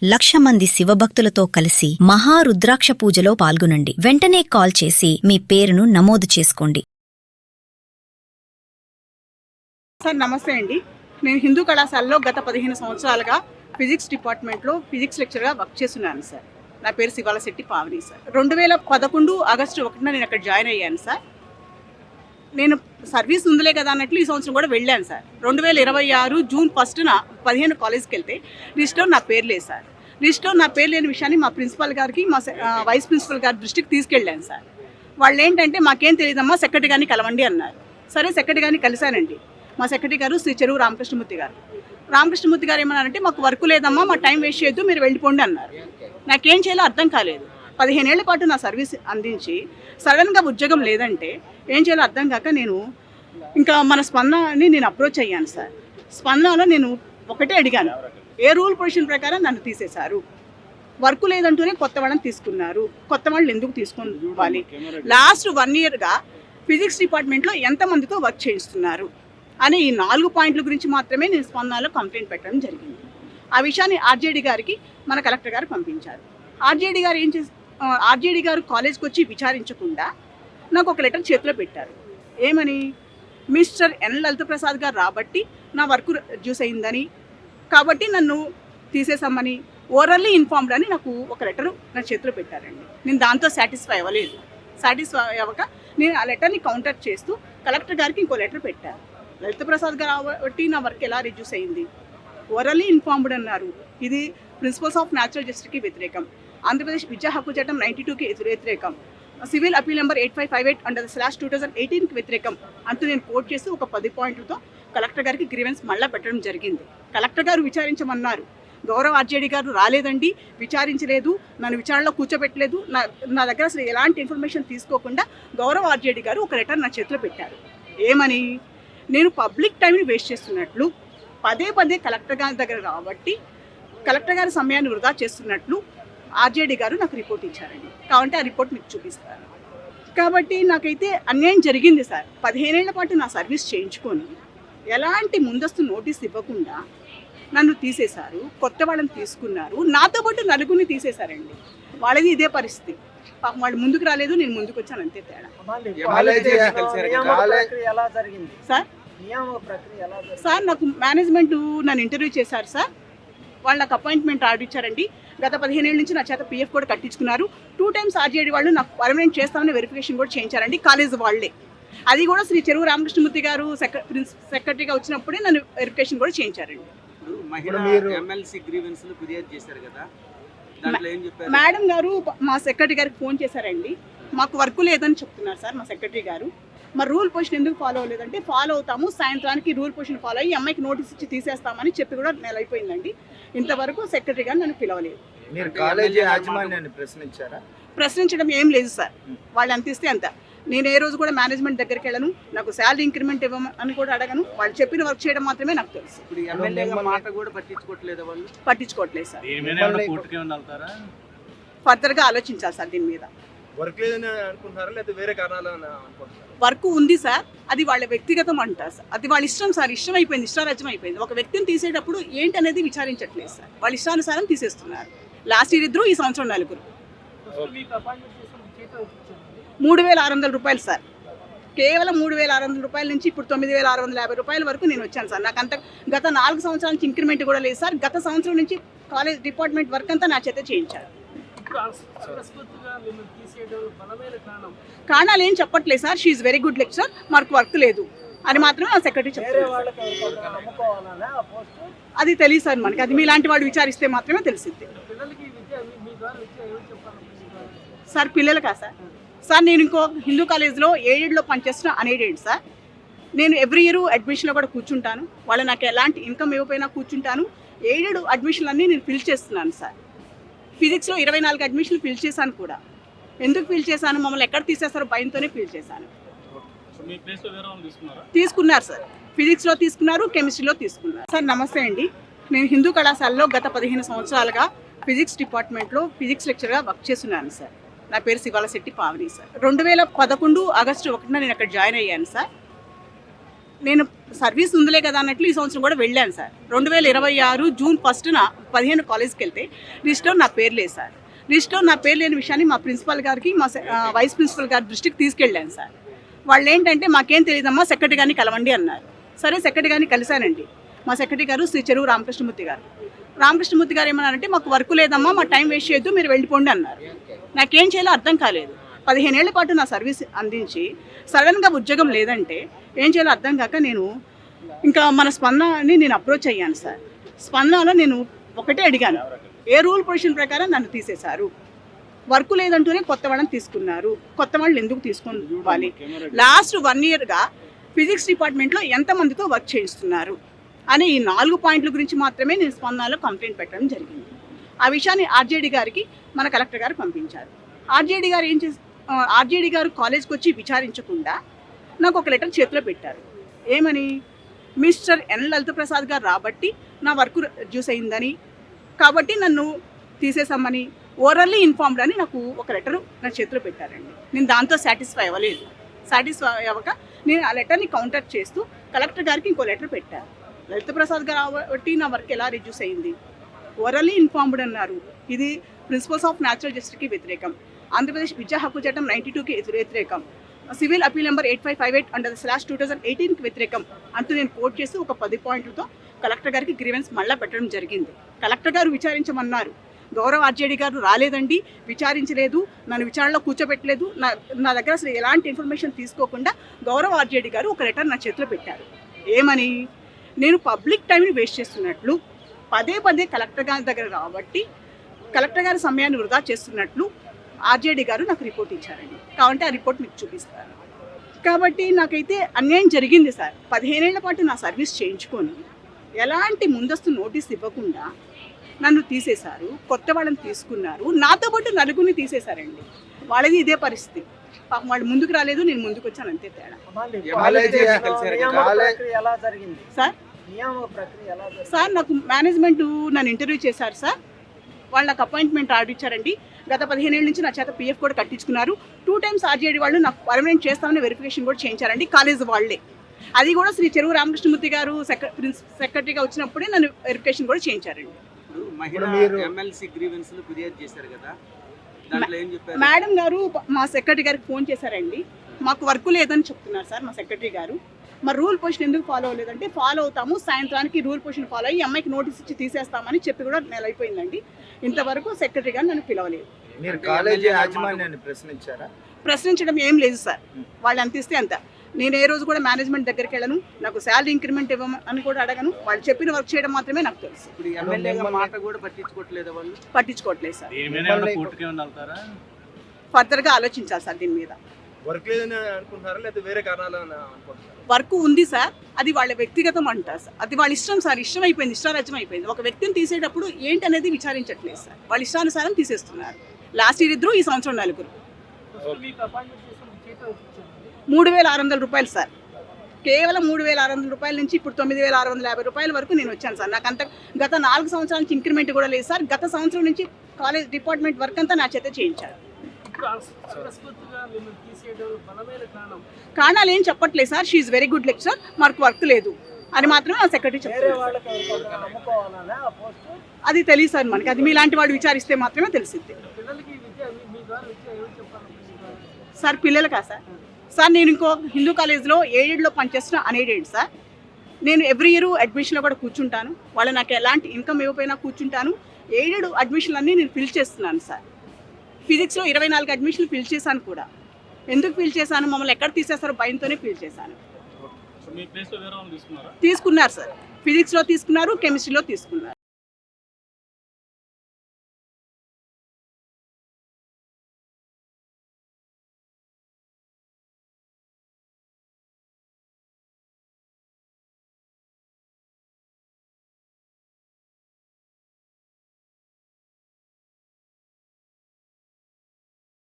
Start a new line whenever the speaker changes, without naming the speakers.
1,00,000 మంది శివభక్తులతో కలిసి మహారుద్రాక్ష పూజలో పాల్గొనండి. వెంటనే కాల్ చేసి మీ పేరును నమోదు చేసుకోండి.
సార్ నమస్తే అండి. నేను హిందూ కళాశాలలో గత 15 సంవత్సరాలుగా ఫిజిక్స్ డిపార్ట్మెంట్లో ఫిజిక్స్ లెక్చర్గా వర్క్ చేస్తున్నాను సార్. నా పేరు శివాలశెట్టి పావని సార్. 2011 ఆగస్టు 1న నేను అక్కడ జాయిన్ అయ్యాను సార్. నేను సర్వీస్ ఉందిలే కదా అన్నట్లు ఈ సంవత్సరం కూడా వెళ్ళాను సార్. 2026 జూన్ 1న 15 కాలేజ్కి వెళ్తే లిస్ట్లో నా పేరు లేదు సార్. లిస్ట్లో నా పేరు లేని విషయాన్ని మా ప్రిన్సిపల్ గారికి మా వైస్ ప్రిన్సిపల్ గారి దృష్టికి తీసుకెళ్ళాను సార్. వాళ్ళు ఏంటంటే మాకేం తెలియదమ్మా సెక్రటరీ గారిని కలవండి అన్నారు. సరే సెక్రటరీ గారిని కలిశానండి. మా సెక్రటరీ గారు శ్రీ చెరువు రామకృష్ణమూర్తి గారు. రామకృష్ణమూర్తి గారు ఏమన్నారంటే మాకు వర్క్ లేదమ్మా, మా టైం వేస్ట్ చేయొద్దు, మీరు వెళ్ళిపోండి అన్నారు. నాకేం చేయాలో అర్థం కాలేదు. 15 ఏళ్ల పాటు నా సర్వీస్ అందించి సడన్గా ఉద్యోగం లేదంటే ఏం చేయాలో అర్థం కాక నేను ఇంకా మన స్పందనని నేను అప్రోచ్ అయ్యాను సార్. స్పందనలో నేను ఒకటే అడిగాను, ఏ రూల్ పొజిషన్ ప్రకారం నన్ను తీసేశారు? వర్క్ లేదంటూనే కొత్త వాళ్ళని తీసుకున్నారు, కొత్త వాళ్ళు ఎందుకు తీసుకోవాలి? లాస్ట్ 1 ఇయర్గా ఫిజిక్స్ డిపార్ట్మెంట్లో ఎంతమందితో వర్క్ చేయిస్తున్నారు అని ఈ 4 పాయింట్ల గురించి మాత్రమే నేను స్పందనలో కంప్లైంట్ పెట్టడం జరిగింది. ఆ విషయాన్ని ఆర్జేడీ గారికి మన కలెక్టర్ గారు పంపించారు. ఆర్జేడీ గారు కాలేజ్కి వచ్చి విచారించకుండా నాకు ఒక లెటర్ చేతిలో పెట్టారు. ఏమని, మిస్టర్ ఎన్ లలిత ప్రసాద్ గారు రాబట్టి నా వర్క్ రిడ్యూస్ అయిందని, కాబట్టి నన్ను తీసేసామని ఓరల్లీ ఇన్ఫార్మ్డ్ అని నాకు ఒక లెటర్ నా చేతిలో పెట్టారండి. నేను దాంతో సాటిస్ఫై అవ్వలేదు. సాటిస్ఫై అవ్వక నేను ఆ లెటర్ని కౌంటర్ చేస్తూ కలెక్టర్ గారికి ఇంకో లెటర్ పెట్టాను. లలిత ప్రసాద్ గారు కాబట్టి నా వర్క్ ఎలా రిడ్యూస్ అయింది? ఓరల్లీ ఇన్ఫార్మ్డ్ అన్నారు. ఇది ప్రిన్సిపల్స్ ఆఫ్ న్యాచురల్ జస్టిస్కి వ్యతిరేకం, ఆంధ్రప్రదేశ్ విద్యా హక్కు చట్టం 92కి వ్యతిరేకం, సివిల్ అపీల్ నెంబర్ 8558 /2018కి వ్యతిరేకం అంటూ నేను కోట్ చేసి ఒక 10 పాయింట్లతో కలెక్టర్ గారికి గ్రీవెన్స్ మళ్ళీ పెట్టడం జరిగింది. కలెక్టర్ గారు విచారించమన్నారు. గౌరవ ఆర్జేడీ గారు రాలేదండి, విచారించలేదు, నన్ను విచారణలో కూర్చోబెట్టలేదు, నా దగ్గర అసలు ఎలాంటి ఇన్ఫర్మేషన్ తీసుకోకుండా గౌరవ ఆర్జేడీ గారు ఒక లెటర్ నా చేతిలో పెట్టారు. ఏమని, నేను పబ్లిక్ టైంని వేస్ట్ చేస్తున్నట్లు, పదే కలెక్టర్ గారి దగ్గర రాబట్టి కలెక్టర్ గారి సమయాన్ని వృధా చేస్తున్నట్లు ఆర్జేడీ గారు నాకు రిపోర్ట్ ఇచ్చారండి. కాబట్టి ఆ రిపోర్ట్ మీకు చూపిస్తాను. కాబట్టి నాకైతే అన్యాయం జరిగింది సార్. 15 ఏళ్ల పాటు నా సర్వీస్ చేయించుకొని ఎలాంటి ముందస్తు నోటీస్ ఇవ్వకుండా నన్ను తీసేశారు, కొత్త వాళ్ళని తీసుకున్నారు, నాతో పాటు నలుగురిని తీసేశారండి. వాళ్ళది ఇదే పరిస్థితి. పాపం వాళ్ళు ముందుకు రాలేదు, నేను ముందుకు వచ్చాను, అంతే తేడా. సార్ నాకు మేనేజ్మెంట్ నన్ను ఇంటర్వ్యూ చేశారు సార్. వాళ్ళు నాకు అపాయింట్మెంట్ ఆర్డర్ ఇచ్చారండి. గత 15 ఏళ్ళ నుంచి నా చేత PF కూడా కట్టించుకున్నారు. 2 టైమ్స్ ఆర్జేడీ వాళ్ళు నాకు పర్మనెంట్ చేస్తామని వెరిఫికేషన్ కూడా చేయించారండి, కాలేజ్ వాళ్ళే. అది కూడా శ్రీ చెరువు రామకృష్ణమూర్తి గారు సెక్రటరీగా వచ్చినప్పుడే నన్ను వెరిఫికేషన్ కూడా చేయించారండి. మేడం గారు మా సెక్రటరీ గారికి ఫోన్ చేశారండి. మాకు వర్క్ లేదని చెప్తున్నారు సార్ మా సెక్రటరీ గారు. మరి రూల్ పొజిషన్ ఎందుకు ఫాలో అవ్వలేదంటే, ఫాలో అవుతాము, సాయంత్రానికి రూల్ పొజిషన్ ఫాలో అయ్యి అమ్మాయికి నోటీస్ ఇచ్చి తీసేస్తామని చెప్పి కూడా నెల అయిపోయిందండి. ఇంతవరకు సెక్రటరీ గారు నన్ను పిలవలేదు. ప్రశ్నించడం ఏం లేదు సార్. వాళ్ళు అంత ఇస్తే అంత. నేను ఏ రోజు కూడా మేనేజ్మెంట్ దగ్గరికి వెళ్ళను, నాకు శాలరీ ఇంక్రిమెంట్ ఇవ్వమని కూడా అడగను. వాళ్ళు చెప్పిన వర్క్ చేయడం మాత్రమే నాకు తెలుసు. పట్టించుకోవట్లేదు సార్. ఫర్దర్గా ఆలోచించాలి సార్ దీని మీద. వర్క్ ఉంది సార్, అది వాళ్ళ వ్యక్తిగతం అంటారు సార్. అది వాళ్ళ ఇష్టం సార్. ఇష్టం అయిపోయింది, ఇష్టారాజ్యం అయిపోయింది. ఒక వ్యక్తిని తీసేటప్పుడు ఏంటి అనేది విచారించట్లేదు సార్. వాళ్ళ ఇష్టానుసారం తీసేస్తున్నారు. లాస్ట్ ఇయర్ 2, ఈ సంవత్సరం 4. 3,600 రూపాయలు సార్. కేవలం 3,600 రూపాయల నుంచి ఇప్పుడు 9,650 రూపాయల వరకు నేను వచ్చాను సార్. నాకు అంత గత 4 సంవత్సరాల నుంచి ఇంక్రిమెంట్ కూడా లేదు సార్. గత సంవత్సరం నుంచి కాలేజ్ డిపార్ట్మెంట్ వర్క్ అంతా నా చేత చేయించారు. కారణాలు ఏం చెప్పట్లేదు sir. She very good lecturer, మాకు వర్క్ లేదు అని మాత్రమే నా సెక్రటరీ చెప్తారు. అది తెలియదు సార్ మనకి. అది మీలాంటి వాడు విచారిస్తే మాత్రమే తెలిసింది సార్. పిల్లలకా సార్? సార్ నేను ఇంకో హిందూ కాలేజ్లో ఎయిడెడ్లో పనిచేస్తున్న అన్ఎయిడెడ్ సార్. నేను ఎవ్రీ ఇయర్ అడ్మిషన్లో కూడా కూర్చుంటాను. వాళ్ళు నాకు ఎలాంటి ఇన్కమ్ ఇవ్వకపోయినా కూర్చుంటాను. ఎయిడెడ్ అడ్మిషన్లు అన్నీ నేను ఫిల్ చేస్తున్నాను సార్. ఫిజిక్స్లో 24 అడ్మిషన్లు ఫిల్ చేశాను కూడా. ఎందుకు ఫిల్ చేశాను, మమ్మల్ని ఎక్కడ తీసేస్తారో భయంతోనే ఫిల్ చేశాను. తీసుకున్నారు సార్. ఫిజిక్స్లో తీసుకున్నారు, కెమిస్ట్రీలో తీసుకున్నారు సార్. నమస్తే అండి. నేను హిందూ కళాశాలలో గత 15 సంవత్సరాలుగా ఫిజిక్స్ డిపార్ట్మెంట్లో ఫిజిక్స్ లెక్చర్గా వర్క్ చేస్తున్నాను సార్. నా పేరు శివాలశెట్టి పావని సార్. 2011 ఆగస్టు 1న నేను అక్కడ జాయిన్ అయ్యాను సార్. నేను సర్వీస్ ఉందిలే కదా అన్నట్లు ఈ సంవత్సరం కూడా వెళ్ళాను సార్. 2026 జూన్ 1న 15 కాలేజ్కి వెళ్తే రిజిస్టర్ నా పేరు లేదు సార్. రిజిస్టర్ నా పేరు లేని విషయాన్ని మా ప్రిన్సిపల్ గారికి మా వైస్ ప్రిన్సిపల్ గారి దృష్టికి తీసుకెళ్ళాను సార్. వాళ్ళు ఏంటంటే మాకేం తెలియదమ్మా సెక్రటరీ గారిని కలవండి అన్నారు. సరే సెక్రటరీ గారిని కలిశానండి. మా సెక్రటరీ గారు శ్రీ చెరువు రామకృష్ణమూర్తి గారు. రామకృష్ణమూర్తి గారు ఏమన్నారంటే మాకు వర్క్ లేదమ్మా, మా టైం వేస్ట్ చేయొద్దు, మీరు వెళ్ళిపోండి అన్నారు. నాకేం చేయాలో అర్థం కాలేదు. 15 ఏళ్ల పాటు నా సర్వీస్ అందించి సడన్గా ఉద్యోగం లేదంటే ఏం చేయాలో అర్థం కాక నేను ఇంకా మన స్పందనని నేను అప్రోచ్ అయ్యాను సార్. స్పందనలో నేను ఒకటే అడిగాను, ఏ రూల్ పొజిషన్ ప్రకారం నన్ను తీసేశారు? వర్క్ లేదంటూనే కొత్త వాళ్ళని తీసుకున్నారు, కొత్త వాళ్ళు ఎందుకు తీసుకోవాలి? లాస్ట్ 1 ఇయర్గా ఫిజిక్స్ డిపార్ట్మెంట్లో ఎంతమందితో వర్క్ చేయిస్తున్నారు అనే ఈ 4 పాయింట్ల గురించి మాత్రమే నేను స్పందనలో కంప్లైంట్ పెట్టడం జరిగింది. ఆ విషయాన్ని ఆర్జేడీ గారికి మన కలెక్టర్ గారు పంపించారు. ఆర్జేడీ గారు ఆర్జేడీ గారు కాలేజ్కి వచ్చి విచారించకుండా నాకు ఒక లెటర్ చేతిలో పెట్టారు. ఏమని? మిస్టర్ ఎన్ లలిత ప్రసాద్ గారు రాబట్టి నా వర్క్ రిడ్యూస్ అయిందని, కాబట్టి నన్ను తీసేసామని ఓరల్లీ ఇన్ఫార్మ్డ్ అని నాకు ఒక లెటర్ నా చేతిలో పెట్టారండి. నేను దాంతో సాటిస్ఫై అవ్వలేదు. సాటిస్ఫై అవ్వక నేను ఆ లెటర్ని కౌంటర్ చేస్తూ కలెక్టర్ గారికి ఇంకో లెటర్ పెట్టాను. లలిత ప్రసాద్ గారు కాబట్టి నా వర్క్ ఎలా రిడ్యూస్ అయింది? ఓరల్లీ ఇన్ఫార్మ్డ్ అన్నారు. ఇది ప్రిన్సిపల్స్ ఆఫ్ న్యాచురల్ జస్టిస్కి వ్యతిరేకం, ఆంధ్రప్రదేశ్ విద్యా హక్కు చట్టం 92కి వ్యతిరేకం, సివిల్ అపీల్ నెంబర్ 8558 /2018కి వ్యతిరేకం అంటూ నేను కోట్ చేసి ఒక 10 పాయింట్లతో కలెక్టర్ గారికి గ్రీవెన్స్ మళ్ళీ పెట్టడం జరిగింది. కలెక్టర్ గారు విచారించమన్నారు. గౌరవ ఆర్జేడీ గారు రాలేదండి, విచారించలేదు, నన్ను విచారణలో కూర్చోబెట్టలేదు, నా దగ్గర అసలు ఎలాంటి ఇన్ఫర్మేషన్ తీసుకోకుండా గౌరవ ఆర్జేడీ గారు ఒక లెటర్ నా చేతిలో పెట్టారు. ఏమని? నేను పబ్లిక్ టైంని వేస్ట్ చేస్తున్నట్లు, పదే కలెక్టర్ గారి దగ్గర కాబట్టి కలెక్టర్ గారి సమయాన్ని వృధా చేస్తున్నట్లు ఆర్జేడీ గారు నాకు రిపోర్ట్ ఇచ్చారండి. కాబట్టి ఆ రిపోర్ట్ మీకు చూపిస్తాను. కాబట్టి నాకైతే అన్యాయం జరిగింది సార్. 15 ఏళ్ల పాటు నా సర్వీస్ చేయించుకొని ఎలాంటి ముందస్తు నోటీస్ ఇవ్వకుండా నన్ను తీసేశారు, కొత్త వాళ్ళని తీసుకున్నారు, నాతో పాటు నలుగురిని తీసేశారండి. వాళ్ళది ఇదే పరిస్థితి. పాపం వాళ్ళు ముందుకు రాలేదు, నేను ముందుకు వచ్చాను, అంతే తేడా. సార్ నాకు మేనేజ్మెంట్ నన్ను ఇంటర్వ్యూ చేశారు సార్. వాళ్ళు నాకు అపాయింట్మెంట్ ఆర్డర్ ఇచ్చారండి. గత 15 ఏళ్ళ నుంచి నా చేత పిఎఫ్ కూడా కట్టించుకున్నారు. 2 times ఆర్జేడీ వాళ్ళు నాకు పర్మనెంట్ చేస్తామని వెరిఫికేషన్ కూడా చేయించారండి, కాలేజ్ వాళ్ళే. అది కూడా శ్రీ చెరువు రామకృష్ణమూర్తి గారు సెక్రటరీగా వచ్చినప్పుడే నన్ను వెరిఫికేషన్ కూడా చేయించారండి. మేడం గారు మా సెక్రటరీ గారికి ఫోన్ చేశారండి. మాకు వర్క్ లేదని చెప్తున్నారు సార్ మా సెక్రటరీ గారు. మరి రూల్ పొజిషన్ ఎందుకు ఫాలో అవ్వలేదంటే, ఫాలో అవుతాము, సాయంత్రానికి రూల్ పొజిషన్ ఫాలో అయ్యి అమ్మాయికి నోటీస్ ఇచ్చి తీసేస్తామని చెప్పి కూడా నెల అయిపోయిందండి. ఇంతవరకు సెక్రటరీ గారు నన్ను పిలవలేదు. ప్రశ్నించడం ఏం లేదు సార్. వాళ్ళు అంత ఇస్తే అంత. నేను ఏ రోజు కూడా మేనేజ్మెంట్ దగ్గరికి వెళ్ళను, నాకు శాలరీ ఇంక్రిమెంట్ ఇవ్వమని కూడా అడగను. వాళ్ళు చెప్పిన వర్క్ చేయడం మాత్రమే నాకు తెలుసు. పట్టించుకోవట్లేదు సార్. ఫర్దర్గా ఆలోచించాలి సార్ దీని మీద. వర్క్ ఉంది సార్, అది వాళ్ళ వ్యక్తిగతం అంటారు సార్. అది వాళ్ళ ఇష్టం సార్. ఇష్టం అయిపోయింది, ఇష్టారాజ్యం అయిపోయింది. ఒక వ్యక్తిని తీసేటప్పుడు ఏంటనేది విచారించట్లేదు సార్. వాళ్ళ ఇష్టానుసారం తీసేస్తున్నారు. లాస్ట్ ఇయర్ 2, ఈ సంవత్సరం 4. 3,600 రూపాయలు సార్. కేవలం 3,600 రూపాయల నుంచి ఇప్పుడు 9,650 రూపాయల వరకు నేను వచ్చాను సార్. నాకు అంత గత 4 సంవత్సరాల నుంచి ఇంక్రిమెంట్ కూడా లేదు సార్. గత సంవత్సరం నుంచి కాలేజ్ డిపార్ట్మెంట్ వర్క్ అంతా నా చేత చేయించారు. కారణాలు ఏం చెప్పట్లేదు sir. She very good lecturer, మాకు వర్క్ లేదు అని మాత్రమే ఆ సెక్రటరీ చెప్తారు. అది తెలియదు సార్ మనకి. అది మీలాంటి వాడు విచారిస్తే మాత్రమే తెలిసింది సార్. పిల్లలకా సార్? సార్ నేను ఇంకో హిందూ కాలేజ్లో ఎయిడెడ్లో పనిచేస్తున్న అన్ఎయిడెడ్ సార్. నేను ఎవ్రీ ఇయర్ అడ్మిషన్లో కూడా కూర్చుంటాను. వాళ్ళు నాకు ఎలాంటి ఇన్కమ్ ఇవ్వకపోయినా కూర్చుంటాను. ఎయిడెడ్ అడ్మిషన్లన్నీ నేను ఫిల్ చేస్తున్నాను సార్. ఫిజిక్స్లో 24 అడ్మిషన్లు ఫిల్ చేశాను కూడా. ఎందుకు ఫిల్ చేశాను? మమ్మల్ని ఎక్కడ తీసేస్తారో భయంతోనే ఫిల్ చేశాను. తీసుకున్నారు సార్. ఫిజిక్స్లో తీసుకున్నారు, కెమిస్ట్రీలో తీసుకున్నారు.